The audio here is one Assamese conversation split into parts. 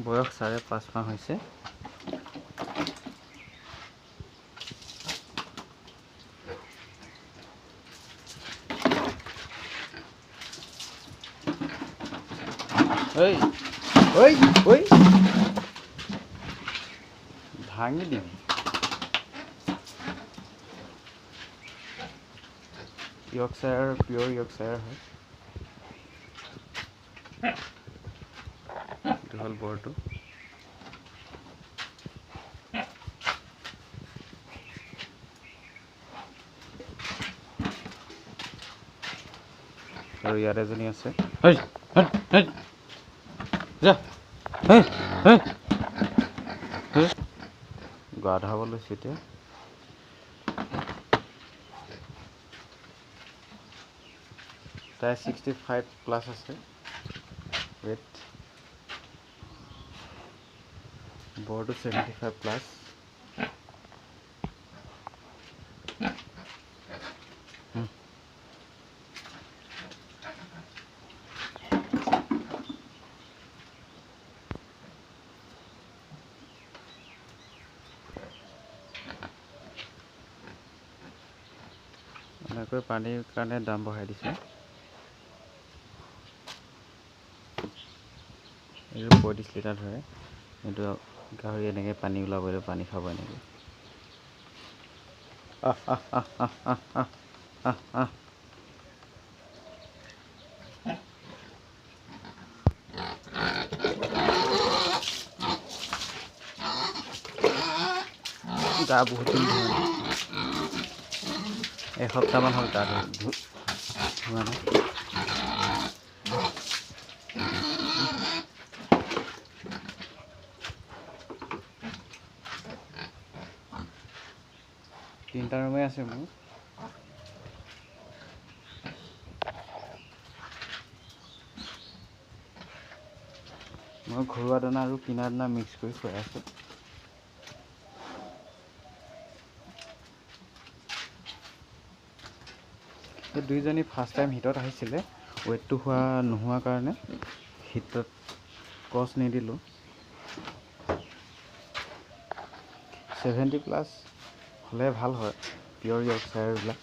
বয়স 5.5 মাহ হৈছে। ঐ ভাঙি দিম। ইয়ৰ্কশ্বায়াৰ পিয়ৰ ইয়ৰ্কশ্বায়াৰ হয়। এইটো হ'ল বৰটো। আৰু ইয়াত এজনী আছে। গা ধুৱাব লৈছে এতিয়া। তাই 65+ আছে ৱেট। বৰটো 75+। এনেকৈ পানীৰ কাৰণে দাম বঢ়াই দিছে। এইটো 35 লিটাৰ ধৰে। এইটো গাহৰি এনেকৈ পানী ওলাবলৈ, পানী খাব এনেকৈ। গা বহুত দিন ধোৱা নাই, এসপ্তাহমান হ'ল গা ধোৱা নাই। তিনিটা ৰুমেই আছে মোৰ। মই ঘৰুৱা দানা আৰু কিনা দানা মিক্স কৰি খুৱাই আছোঁ। এই দুইজনী ফাৰ্ষ্ট টাইম হিটত আহিছিলে। ৱেটটো নোহোৱাৰ কাৰণে হিটত ক্ৰছ নিদিলোঁ। 70+ হ'লে ভাল হয় পিয়ৰ ইয়ৰ্কশ্বায়াৰবিলাক।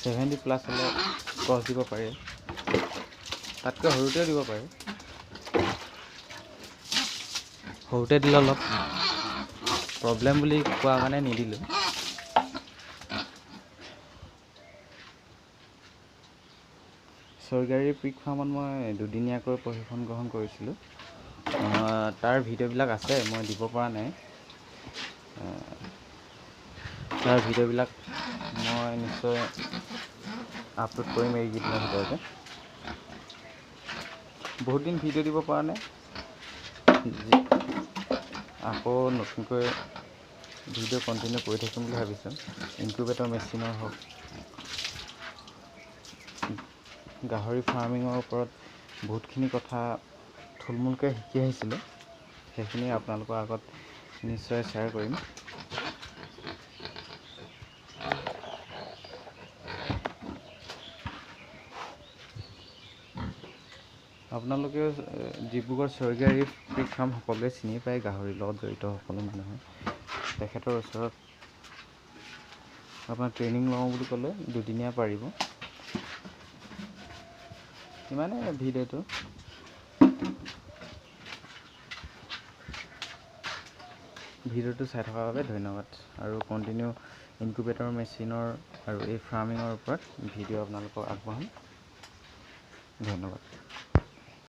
70+ হ'লে ক্ৰছ দিব পাৰে, তাতকৈ সৰুতেও দিব পাৰে। সৰুতে দিলে অলপ প্ৰব্লেম বুলি কোৱা কাৰণে নিদিলোঁ। চৰকাৰী পিক ফাৰ্মত মই দুদিনীয়াকৈ প্ৰশিক্ষণ গ্ৰহণ কৰিছিলোঁ। তাৰ ভিডিঅ'বিলাক আছে, মই দিব পৰা নাই। তাৰ ভিডিঅ'বিলাক মই নিশ্চয় আপলোড কৰিম এইকেইদিনৰ ভিতৰতে। বহুত দিন ভিডিঅ' দিব পৰা নাই, আকৌ নতুনকৈ ভিডিঅ' কণ্টিনিউ কৰি থাকিম বুলি ভাবিছোঁ। ইনকুবেটৰ মেচিনৰ হওক, গাহৰি ফাৰ্মিঙৰ ওপৰত বহুতখিনি কথা থুলমূলকৈ শিকি আহিছিলোঁ, সেইখিনি আপোনালোকৰ আগত নিশ্চয় শ্বেয়াৰ কৰিম। আপোনালোকেও ডিব্ৰুগড় চৰকাৰী পিক ফাৰ্ম সকলোৱে চিনি পায়, গাহৰিৰ লগত জড়িত সকলো মানুহে। তেখেতৰ ওচৰত আপোনাৰ ট্ৰেইনিং লওঁ বুলি ক'লে দুদিনীয়া পাৰিব। ইমানেই ভিডিঅ'টো। ভিডিঅ'টো চাই থকাৰ বাবে ধন্যবাদ। আৰু কণ্টিনিউ ইনকুবেটৰ মেচিনৰ আৰু এই ফাৰ্মিঙৰ ওপৰত ভিডিঅ' আপোনালোকক আগবঢ়াম। ধন্যবাদ।